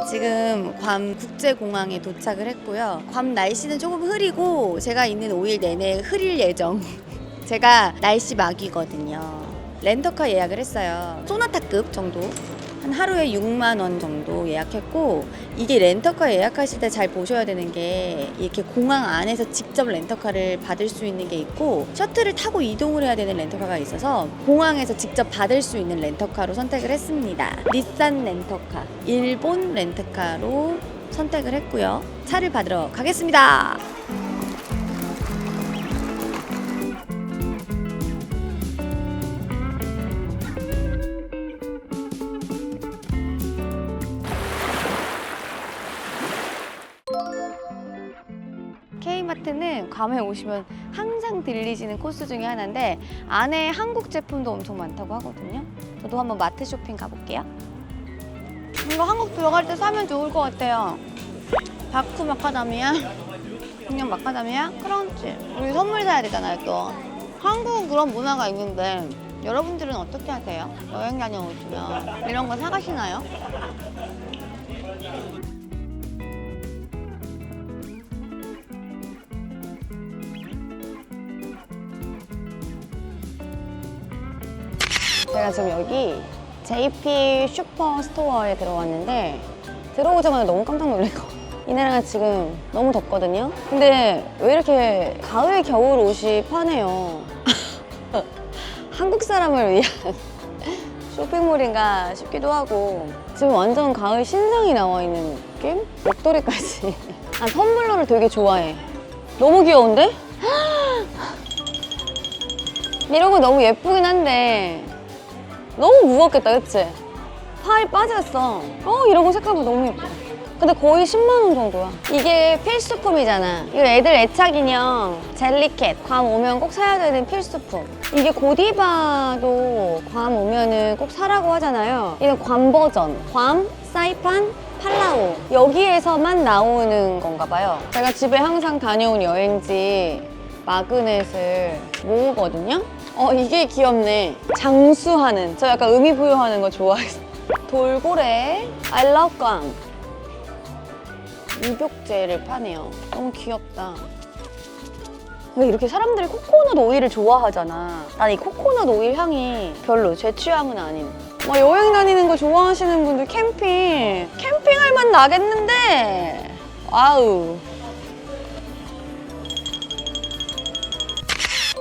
지금 괌 국제공항에 도착을 했고요. 괌 날씨는 조금 흐리고 제가 있는 5일 내내 흐릴 예정. 제가 날씨 막이거든요. 렌터카 예약을 했어요. 소나타급 정도. 한 하루에 6만 원 정도 예약했고, 이게 렌터카 예약하실 때 잘 보셔야 되는 게 이렇게 공항 안에서 직접 렌터카를 받을 수 있는 게 있고, 셔틀을 타고 이동을 해야 되는 렌터카가 있어서 공항에서 직접 받을 수 있는 렌터카로 선택을 했습니다. 닛산 렌터카, 일본 렌터카로 선택을 했고요. 차를 받으러 가겠습니다. K마트는 괌에 오시면 항상 들리시는 코스 중에 하나인데, 안에 한국 제품도 엄청 많다고 하거든요. 저도 한번 마트 쇼핑 가볼게요. 이거 한국 들어갈 때 사면 좋을 것 같아요. 바쿠 마카다미아, 그냥 마카다미아, 크런치. 우리 선물 사야 되잖아요, 또. 한국은 그런 문화가 있는데 여러분들은 어떻게 하세요? 여행 다녀오시면 이런 거 사가시나요? 제가 지금 여기 JP 슈퍼스토어에 들어왔는데, 들어오자마자 너무 깜짝 놀란 거. 이 나라가 지금 너무 덥거든요. 근데 왜 이렇게 가을 겨울 옷이 파네요. 한국 사람을 위한 쇼핑몰인가 싶기도 하고, 지금 완전 가을 신상이 나와 있는 느낌? 목도리까지. 아, 텀블러를 되게 좋아해. 너무 귀여운데? 이런 거 너무 예쁘긴 한데 너무 무겁겠다, 그치? 팔이 빠졌어. 이런 거 색깔 봐, 너무 예뻐. 근데 거의 10만 원 정도야. 이게 필수품이잖아. 이거 애들 애착인형 젤리캣. 괌 오면 꼭 사야 되는 필수품. 이게 고디바도 괌 오면은 꼭 사라고 하잖아요. 이건 괌 버전. 괌, 사이판, 팔라우. 여기에서만 나오는 건가 봐요. 제가 집에 항상 다녀온 여행지 마그넷을 모으거든요. 이게 귀엽네. 장수하는. 저 약간 의미 부여하는 거 좋아해서. 돌고래, I love 괌. 입욕제를 파네요. 너무 귀엽다. 왜 이렇게 사람들이 코코넛 오일을 좋아하잖아. 난 이 코코넛 오일 향이 별로 제 취향은 아닌. 막 여행 다니는 거 좋아하시는 분들 캠핑할 맛 나겠는데. 아우.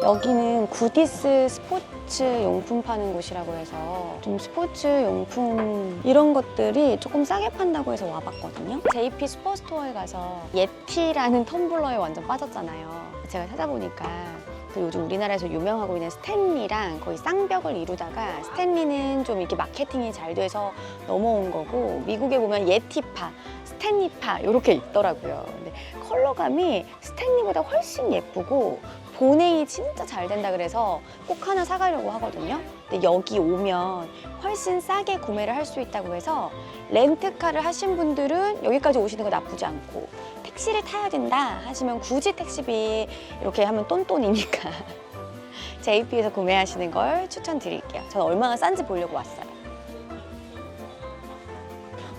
여기는 구디스 스포츠 용품 파는 곳이라고 해서 좀 스포츠 용품 이런 것들이 조금 싸게 판다고 해서 와봤거든요. JP 슈퍼스토어에 가서 예티라는 텀블러에 완전 빠졌잖아요. 제가 찾아보니까 요즘 우리나라에서 유명하고 있는 스탠리랑 거의 쌍벽을 이루다가, 스탠리는 좀 이렇게 마케팅이 잘 돼서 넘어온 거고, 미국에 보면 예티파, 스탠리파 이렇게 있더라고요. 근데 컬러감이 스탠리보다 훨씬 예쁘고 보냉이 진짜 잘 된다 그래서 꼭 하나 사가려고 하거든요. 근데 여기 오면 훨씬 싸게 구매를 할 수 있다고 해서, 렌트카를 하신 분들은 여기까지 오시는 거 나쁘지 않고, 택시를 타야 된다 하시면 굳이 택시비 이렇게 하면 똔똔이니까 JP에서 구매하시는 걸 추천드릴게요. 저는 얼마나 싼지 보려고 왔어요.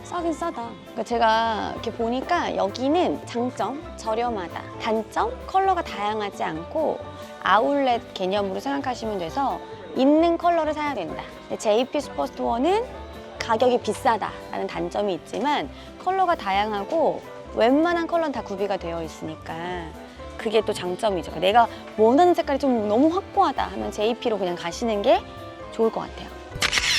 싸긴 싸다. 그러니까 제가 이렇게 보니까 여기는 장점, 저렴하다. 단점, 컬러가 다양하지 않고 아울렛 개념으로 생각하시면 돼서 있는 컬러를 사야 된다. 근데 JP 슈퍼스토어는 가격이 비싸다라는 단점이 있지만 컬러가 다양하고 웬만한 컬러는 다 구비가 되어 있으니까 그게 또 장점이죠. 내가 원하는 색깔이 좀 너무 확고하다 하면 JP로 그냥 가시는 게 좋을 것 같아요.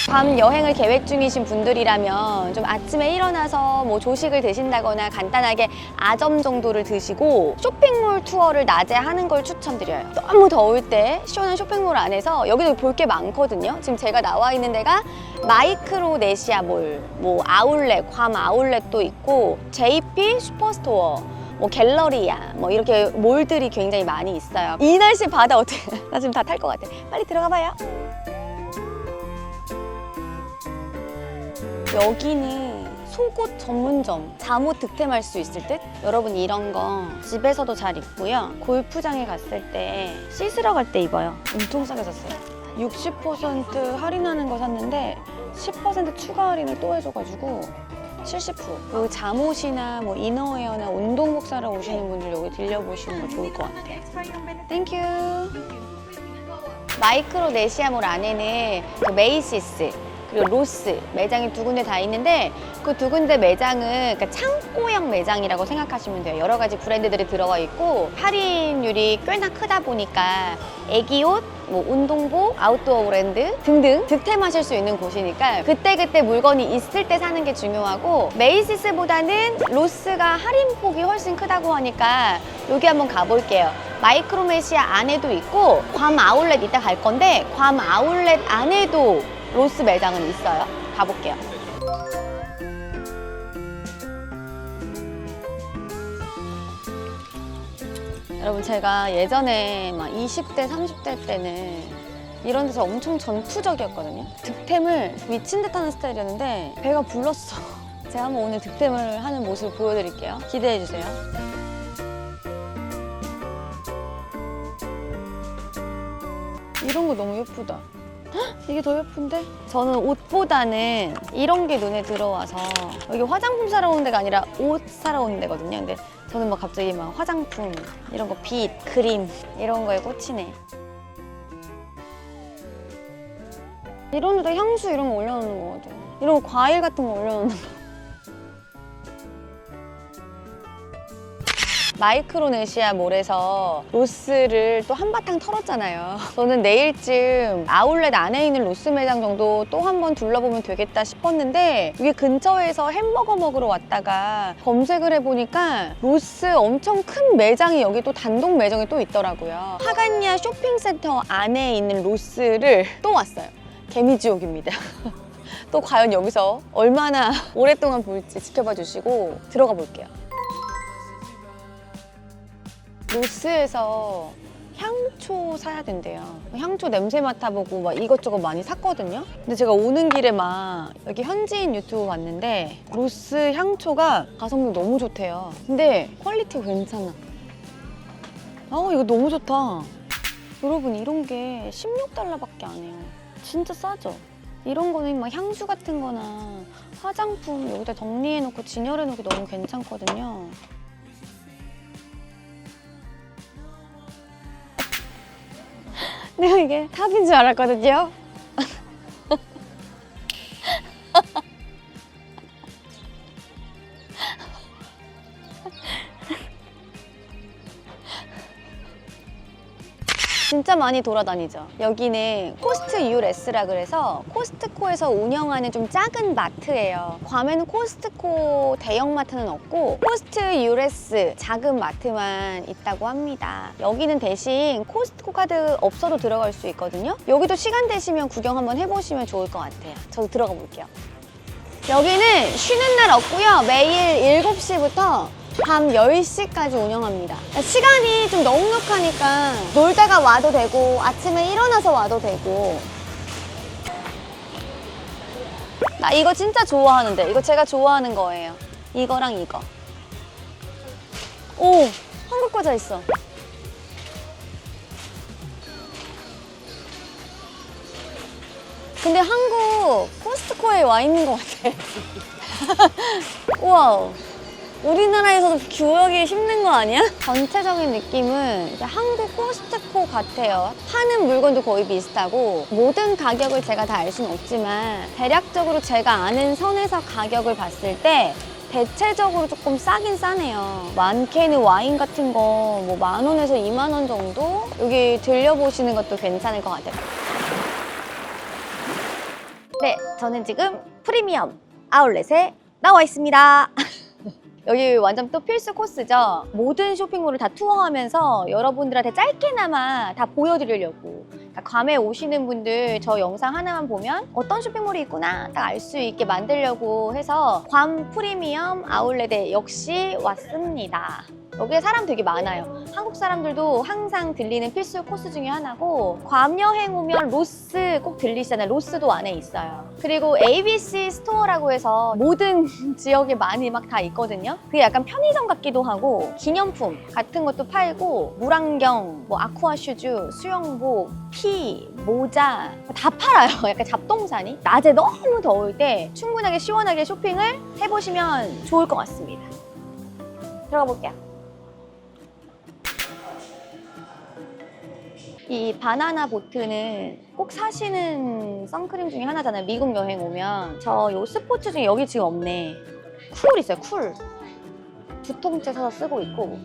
괌 여행을 계획 중이신 분들이라면 좀 아침에 일어나서 뭐 조식을 드신다거나 간단하게 아점 정도를 드시고 쇼핑몰 투어를 낮에 하는 걸 추천드려요. 너무 더울 때 시원한 쇼핑몰 안에서 여기도 볼 게 많거든요. 지금 제가 나와 있는 데가 마이크로네시아몰, 뭐 아울렛, 괌 아울렛도 있고 JP 슈퍼스토어, 뭐 갤러리아, 뭐 이렇게 몰들이 굉장히 많이 있어요. 이 날씨 바다 어떻게 나 지금 다 탈 것 같아. 빨리 들어가 봐요. 여기는 속옷 전문점. 잠옷 득템할 수 있을 듯? 여러분 이런 거 집에서도 잘 입고요. 골프장에 갔을 때 씻으러 갈 때 입어요. 엄청 싸게 샀어요. 60% 할인하는 거 샀는데 10% 추가 할인을 또 해줘가지고 70%. 여기 잠옷이나 뭐 이너웨어나 운동복 사러 오시는 분들 여기 들려보시는 거 좋을 것 같아요. 땡큐. 마이크로네시아몰 안에는 그 메이시스 그리고 로스 매장이 두 군데 다 있는데 그 두 군데 매장은 그러니까 창고형 매장이라고 생각하시면 돼요. 여러 가지 브랜드들이 들어가 있고 할인율이 꽤나 크다 보니까 애기 옷, 뭐 운동복, 아웃도어 브랜드 등등 득템하실 수 있는 곳이니까 그때그때 물건이 있을 때 사는 게 중요하고 메이시스보다는 로스가 할인폭이 훨씬 크다고 하니까 여기 한번 가볼게요. 마이크로네시아 안에도 있고 괌 아울렛 이따 갈 건데 괌 아울렛 안에도 로스 매장은 있어요. 가볼게요. 여러분 제가 예전에 막 20대, 30대 때는 이런 데서 엄청 전투적이었거든요. 득템을 미친 듯 하는 스타일이었는데 배가 불렀어. 제가 한번 오늘 득템을 하는 모습을 보여드릴게요. 기대해주세요. 이런 거 너무 예쁘다. 이게 더 예쁜데? 저는 옷보다는 이런 게 눈에 들어와서 여기 화장품 사러 오는 데가 아니라 옷 사러 오는 데거든요. 근데 저는 막 갑자기 막 화장품, 이런 거 빛, 크림 이런 거에 꽂히네. 이런 데다 향수 이런 거 올려놓는 거 같아요. 이런 거 과일 같은 거 올려놓는 거. 마이크로네시아 몰에서 로스를 또 한바탕 털었잖아요. 저는 내일쯤 아울렛 안에 있는 로스 매장 정도 또 한 번 둘러보면 되겠다 싶었는데 여기 근처에서 햄버거 먹으러 왔다가 검색을 해보니까 로스 엄청 큰 매장이 여기 또 단독 매장이 또 있더라고요. 하간야 쇼핑센터 안에 있는 로스를 또 왔어요. 개미지옥입니다. 또 과연 여기서 얼마나 오랫동안 볼지 지켜봐 주시고 들어가 볼게요. 로스에서 향초 사야 된대요. 향초 냄새 맡아보고 막 이것저것 많이 샀거든요. 근데 제가 오는 길에 막 여기 현지인 유튜브 봤는데 로스 향초가 가성비 너무 좋대요. 근데 퀄리티가 괜찮아. 이거 너무 좋다. 여러분 이런 게 16달러밖에 안 해요. 진짜 싸죠? 이런 거는 막 향수 같은 거나 화장품 여기다 정리해놓고 진열해놓기 너무 괜찮거든요. 내가 이게 탑인 줄 알았거든요. 진짜 많이 돌아다니죠. 여기는 코스트 US라 그래서 코스트코에서 운영하는 좀 작은 마트예요. 괌에는 코스트코 대형 마트는 없고 코스트 US 작은 마트만 있다고 합니다. 여기는 대신 코스트코 카드 없어도 들어갈 수 있거든요. 여기도 시간 되시면 구경 한번 해보시면 좋을 것 같아요. 저도 들어가 볼게요. 여기는 쉬는 날 없고요. 매일 7시부터 밤 10시까지 운영합니다. 시간이 좀 넉넉하니까 놀다가 와도 되고 아침에 일어나서 와도 되고. 나 이거 진짜 좋아하는데 이거 제가 좋아하는 거예요. 이거랑 이거. 오! 한국 과자 있어. 근데 한국 코스트코에 와 있는 것 같아. 우와. 우리나라에서도 구하기 힘든 거 아니야? 전체적인 느낌은 이제 한국 코스트코 같아요. 파는 물건도 거의 비슷하고 모든 가격을 제가 다 알 수는 없지만 대략적으로 제가 아는 선에서 가격을 봤을 때 대체적으로 조금 싸긴 싸네요. 많게는 와인 같은 거 뭐 10,000원에서 20,000원 정도? 여기 들려보시는 것도 괜찮을 것 같아요. 네, 저는 지금 프리미엄 아울렛에 나와 있습니다. 여기 완전 또 필수 코스죠. 모든 쇼핑몰을 다 투어하면서 여러분들한테 짧게나마 다 보여드리려고. 그러니까 괌에 오시는 분들 저 영상 하나만 보면 어떤 쇼핑몰이 있구나 딱 알 수 있게 만들려고 해서 괌 프리미엄 아울렛에 역시 왔습니다. 여기에 사람 되게 많아요. 한국 사람들도 항상 들리는 필수 코스 중에 하나고, 괌 여행 오면 로스 꼭 들리시잖아요. 로스도 안에 있어요. 그리고 ABC 스토어라고 해서 모든 지역에 많이 막 다 있거든요. 그게 약간 편의점 같기도 하고 기념품 같은 것도 팔고, 물안경, 뭐 아쿠아 슈즈, 수영복, 피, 모자 다 팔아요. 약간 잡동사니. 낮에 너무 더울 때 충분하게 시원하게 쇼핑을 해보시면 좋을 것 같습니다. 들어가 볼게요. 이 바나나 보트는 꼭 사시는 선크림 중에 하나잖아요. 미국 여행 오면. 저 요 스포츠 중에 여기 지금 없네. 쿨 있어요, 쿨. 2통째 사서 쓰고 있고,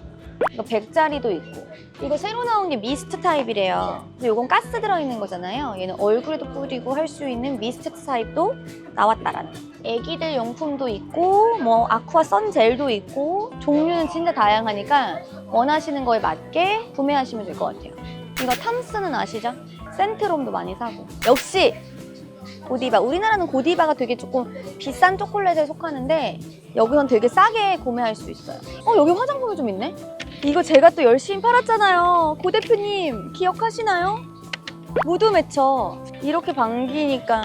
이거 100짜리도 있고. 이거 새로 나온 게 미스트 타입이래요. 근데 이건 가스 들어있는 거잖아요. 얘는 얼굴에도 뿌리고 할 수 있는 미스트 타입도 나왔다라는. 애기들 용품도 있고, 뭐 아쿠아 선젤도 있고, 종류는 진짜 다양하니까 원하시는 거에 맞게 구매하시면 될 것 같아요. 이거 탐스는 아시죠? 센트롬도 많이 사고. 역시 고디바. 우리나라는 고디바가 되게 조금 비싼 초콜릿에 속하는데 여기선 되게 싸게 구매할 수 있어요. 여기 화장품이 좀 있네? 이거 제가 또 열심히 팔았잖아요. 고 대표님 기억하시나요? 무드 매쳐. 이렇게 반기니까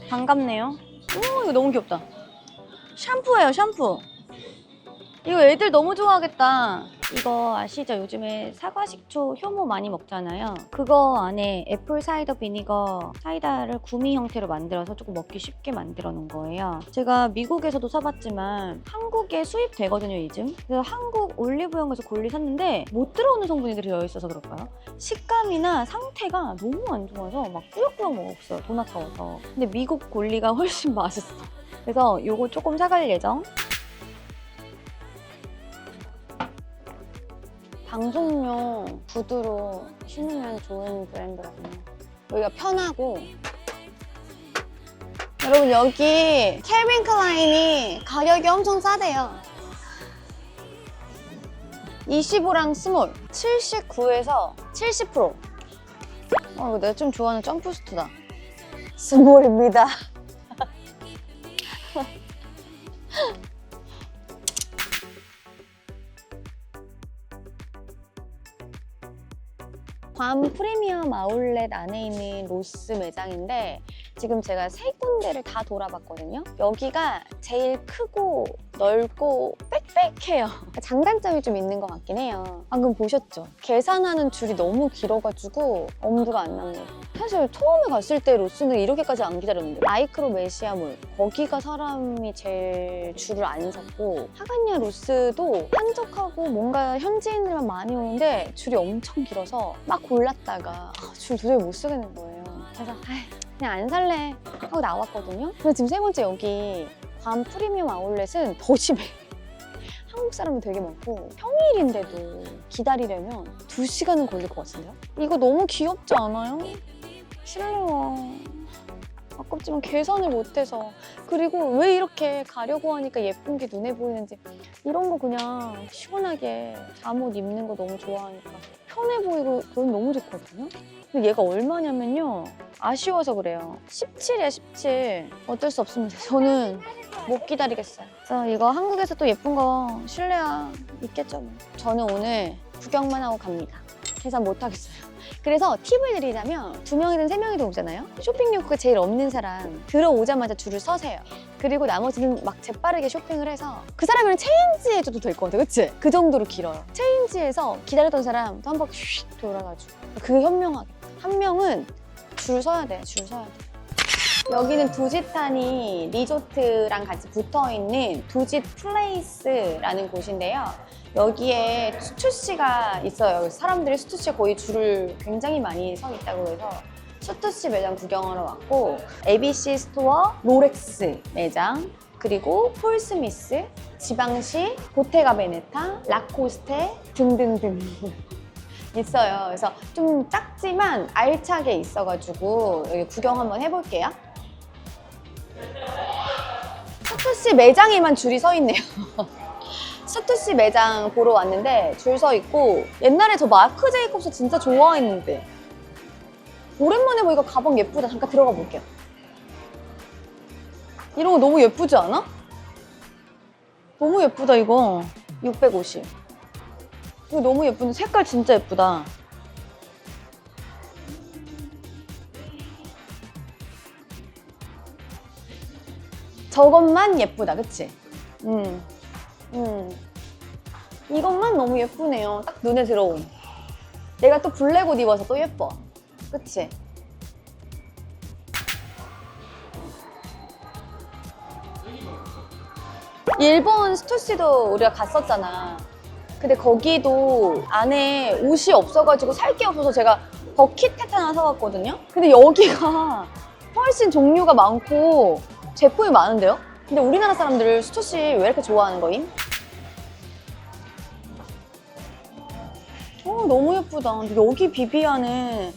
반갑네요. 이거 너무 귀엽다. 샴푸예요, 샴푸. 이거 애들 너무 좋아하겠다. 이거 아시죠? 요즘에 사과식초 효모 많이 먹잖아요. 그거 안에 애플 사이더 비니거 사이다를 구미 형태로 만들어서 조금 먹기 쉽게 만들어 놓은 거예요. 제가 미국에서도 사봤지만 한국에 수입되거든요, 요즘. 그래서 한국 올리브영에서 골리 샀는데 못 들어오는 성분이 들어있어서 그럴까요? 식감이나 상태가 너무 안 좋아서 막 꾸역꾸역 먹었어요, 돈 아까워서. 근데 미국 골리가 훨씬 맛있어. 그래서 요거 조금 사갈 예정. 방송용 구두로 신으면 좋은 브랜드거든요. 여기가 편하고. 여러분, 여기 캘빈 클라인이 가격이 엄청 싸대요. 25랑 스몰 79에서 70%. 이거 내가 좀 좋아하는 점프스트다. 스몰입니다. 괌 프리미엄 아울렛 안에 있는 로스 매장인데 지금 제가 3군데를 다 돌아봤거든요. 여기가 제일 크고 넓고 빽빽해요. 장단점이 좀 있는 것 같긴 해요. 방금 보셨죠? 계산하는 줄이 너무 길어가지고 엄두가 안 납니다. 사실 처음에 갔을 때 로스는 이렇게까지 안 기다렸는데, 마이크로메시아몰 거기가 사람이 제일 줄을 안 섰고, 하간야 로스도 한적하고 뭔가 현지인들만 많이 오는데 줄이 엄청 길어서 막 골랐다가 줄 도저히 못 쓰겠는 거예요. 그래서 그냥 안 살래 하고 나왔거든요. 근데 지금 3번째 여기 괌 프리미엄 아울렛은 더 심해. 한국 사람도 되게 많고 평일인데도 기다리려면 2시간은 걸릴 것 같은데요? 이거 너무 귀엽지 않아요? 싫어요. 아깝지만 계산을 못해서. 그리고 왜 이렇게 가려고 하니까 예쁜 게 눈에 보이는지. 이런 거 그냥 시원하게 잠옷 입는 거 너무 좋아하니까 편해 보이고 그건 너무 좋거든요. 근데 얘가 얼마냐면요, 아쉬워서 그래요. 17이야 17. 어쩔 수 없습니다. 저는 못 기다리겠어요. 그래서 이거 한국에서 또 예쁜 거 실내야 있겠죠 뭐. 저는 오늘 구경만 하고 갑니다. 계산 못 하겠어요. 그래서 팁을 드리자면 2명이든 3명이든 오잖아요. 쇼핑 욕구가 제일 없는 사람 들어오자마자 줄을 서세요. 그리고 나머지는 막 재빠르게 쇼핑을 해서 그 사람이랑 체인지 해줘도 될 것 같아, 그치? 그 정도로 길어요. 체인지해서 기다렸던 사람 또 한 바퀴 휙 돌아가지고. 그게 현명하겠다. 한 명은 줄 서야 돼, 줄 서야 돼. 여기는 두짓타니 리조트랑 같이 붙어있는 두짓 플레이스라는 곳인데요. 여기에 스투시가 있어요. 사람들이 스투시에 거의 줄을 굉장히 많이 서 있다고 해서 스투시 매장 구경하러 왔고, ABC 스토어, 롤렉스 매장, 그리고 폴 스미스, 지방시, 보테가 베네타, 라코스테 등등등 있어요. 그래서 좀 작지만 알차게 있어가지고 여기 구경 한번 해볼게요. 스투시 매장에만 줄이 서 있네요. 스투시 매장 보러 왔는데 줄 서 있고, 옛날에 저 마크 제이콥스 진짜 좋아했는데 오랜만에 보니까 가방 예쁘다. 잠깐 들어가 볼게요. 이런 거 너무 예쁘지 않아? 너무 예쁘다 이거. 650. 이거 너무 예쁜데 색깔 진짜 예쁘다. 저것만 예쁘다, 그치? 음. 이것만 너무 예쁘네요. 딱 눈에 들어옴. 내가 또 블랙 옷 입어서 또 예뻐. 그치? 일본 스투시도 우리가 갔었잖아. 근데 거기도 안에 옷이 없어가지고 살 게 없어서 제가 버킷 하나 사왔거든요? 근데 여기가 훨씬 종류가 많고 제품이 많은데요? 근데 우리나라 사람들 스투시 왜 이렇게 좋아하는 거임? 너무 예쁘다. 근데 여기 비비안은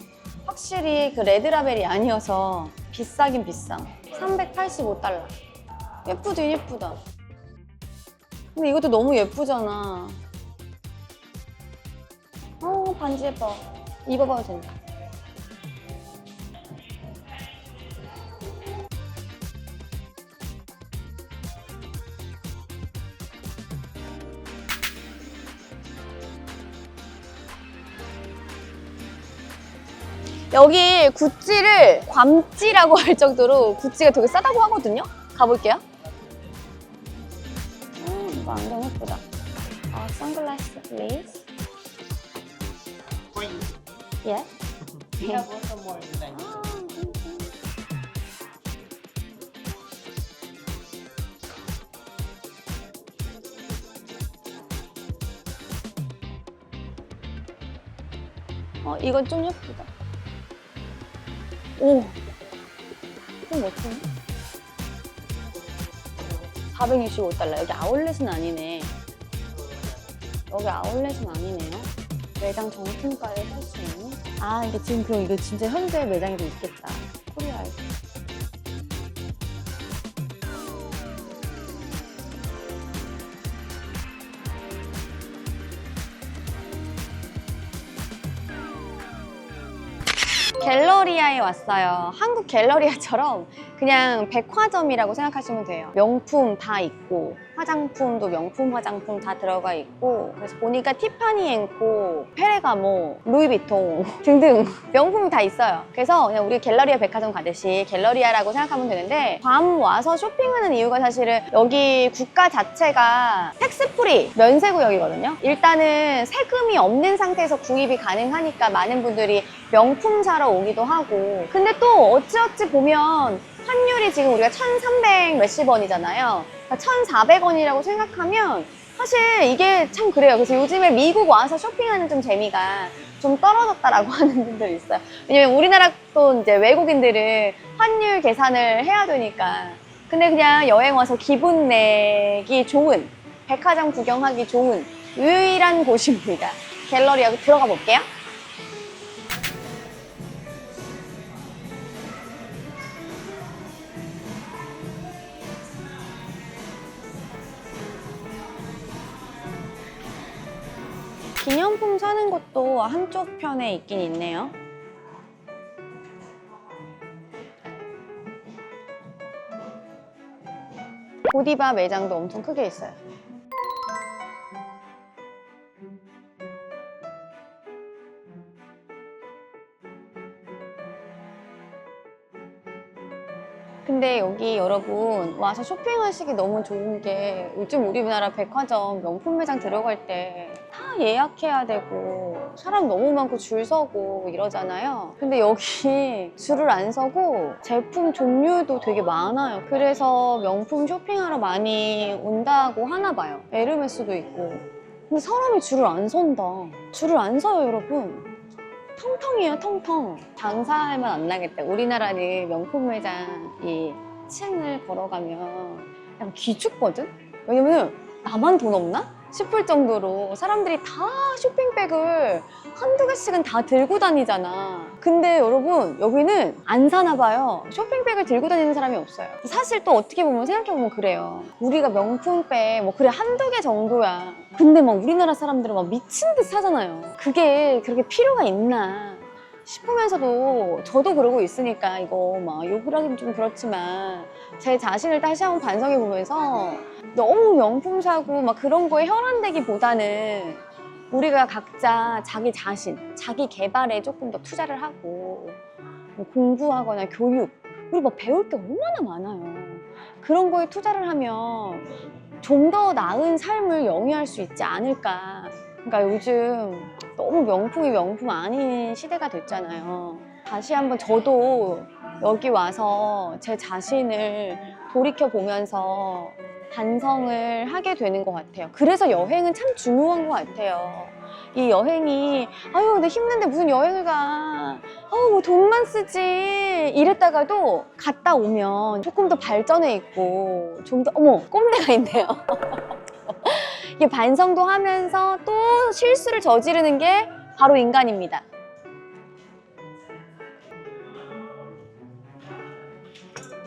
확실히 그 레드라벨이 아니어서 비싸긴 비싸. 385달러. 예쁘긴 예쁘다. 근데 이것도 너무 예쁘잖아. 반지 예뻐. 입어봐도 된다. 여기 구찌를 괌찌라고 할 정도로 구찌가 되게 싸다고 하거든요? 가볼게요. 이거 안경 예쁘다. 선글라스, please. For you. Yeah. We have also more designs. 이건 좀 예쁘다. 오, 좀 멋지네. 465달러. 여기 아울렛은 아니네. 여기 아울렛은 아니네요. 매장 정품가에 살 수 있는? 이게 지금 그럼 이거 진짜 현재 매장에도 있겠다. 코리아에. 갤러리아에 왔어요. 한국 갤러리아처럼 그냥 백화점이라고 생각하시면 돼요. 명품 다 있고 화장품도 명품 화장품 다 들어가 있고 그래서 보니까 티파니 앤코, 페레가모, 루이비통 등등 명품이 다 있어요. 그래서 그냥 우리 갤러리아 백화점 가듯이 갤러리아라고 생각하면 되는데 괌 와서 쇼핑하는 이유가 사실은 여기 국가 자체가 텍스프리 면세구역이거든요. 일단은 세금이 없는 상태에서 구입이 가능하니까 많은 분들이 명품 사러 오기도 하고 근데 또 어찌어찌 보면 환율이 지금 우리가 1,300 몇십 원이잖아요. 그러니까 1,400원이라고 생각하면 사실 이게 참 그래요. 그래서 요즘에 미국 와서 쇼핑하는 좀 재미가 좀 떨어졌다라고 하는 분들이 있어요. 왜냐면 우리나라 또 이제 외국인들은 환율 계산을 해야 되니까. 근데 그냥 여행 와서 기분 내기 좋은, 백화점 구경하기 좋은 유일한 곳입니다. 갤러리아 들어가 볼게요. 기념품 사는 것도 한쪽 편에 있긴 있네요. 고디바 매장도 엄청 크게 있어요. 근데 여기 여러분 와서 쇼핑하시기 너무 좋은 게 요즘 우리나라 백화점 명품 매장 들어갈 때 다 예약해야 되고 사람 너무 많고 줄 서고 이러잖아요. 근데 여기 줄을 안 서고 제품 종류도 되게 많아요. 그래서 명품 쇼핑하러 많이 온다고 하나 봐요. 에르메스도 있고. 근데 사람이 줄을 안 선다. 줄을 안 서요, 여러분. 텅텅이에요, 텅텅. 장사할 만 안 나겠다. 우리나라는 명품 매장 이 층을 걸어가면 약간 기죽거든? 왜냐면 나만 돈 없나? 싶을 정도로 사람들이 다 쇼핑백을 한두 개씩은 다 들고 다니잖아. 근데 여러분 여기는 안 사나 봐요. 쇼핑백을 들고 다니는 사람이 없어요. 사실 또 어떻게 보면 생각해보면 그래요. 우리가 명품백 뭐 그래 한두 개 정도야. 근데 막 우리나라 사람들은 막 미친 듯이 사잖아요. 그게 그렇게 필요가 있나 싶으면서도 저도 그러고 있으니까 이거 막 욕을 하긴 좀 그렇지만 제 자신을 다시 한번 반성해 보면서 너무 명품 사고 막 그런 거에 혈안되기보다는 우리가 각자 자기 자신, 자기 개발에 조금 더 투자를 하고 뭐 공부하거나 교육, 그리고 막 배울 게 얼마나 많아요. 그런 거에 투자를 하면 좀 더 나은 삶을 영위할 수 있지 않을까. 그러니까 요즘 너무 명품이 명품 아닌 시대가 됐잖아요. 다시 한번 저도 여기 와서 제 자신을 돌이켜보면서 반성을 하게 되는 것 같아요. 그래서 여행은 참 중요한 것 같아요. 이 여행이 아유 근데 힘든데 무슨 여행을 가, 뭐 돈만 쓰지 이랬다가도 갔다 오면 조금 더 발전해 있고 좀 더, 어머 꼼데가 있네요. 이게 반성도 하면서 또 실수를 저지르는 게 바로 인간입니다.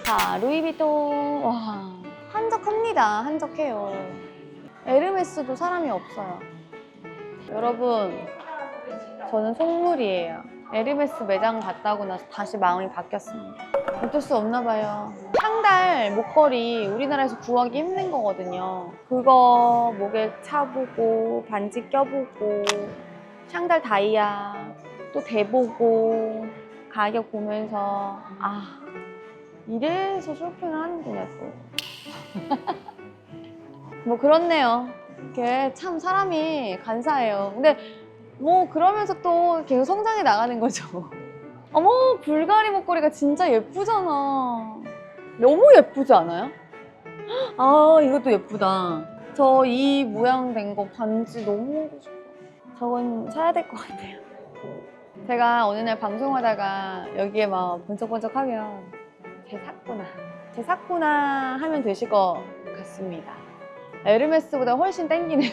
자, 루이비통. 와, 한적합니다. 한적해요. 에르메스도 사람이 없어요. 여러분, 저는 속물이에요. 에르메스 매장 갔다 오고 나서 다시 마음이 바뀌었습니다. 어쩔 수 없나 봐요. 샹달 목걸이 우리나라에서 구하기 힘든 거거든요. 그거 목에 차보고 반지 껴보고 샹달 다이아 또 대보고 가격 보면서 아 이래서 쇼핑을 하는구나 또. 뭐 그렇네요. 이게 참 사람이 간사해요. 근데 뭐 그러면서 또 계속 성장해 나가는 거죠. 어머 불가리 목걸이가 진짜 예쁘잖아. 너무 예쁘지 않아요? 아 이것도 예쁘다. 저 이 모양 된 거 반지 너무 하고 싶어. 저건 사야 될 것 같아요. 제가 어느 날 방송하다가 여기에 막 번쩍번쩍하면 제 샀구나 하면 되실 것 같습니다. 에르메스보다 훨씬 땡기네요.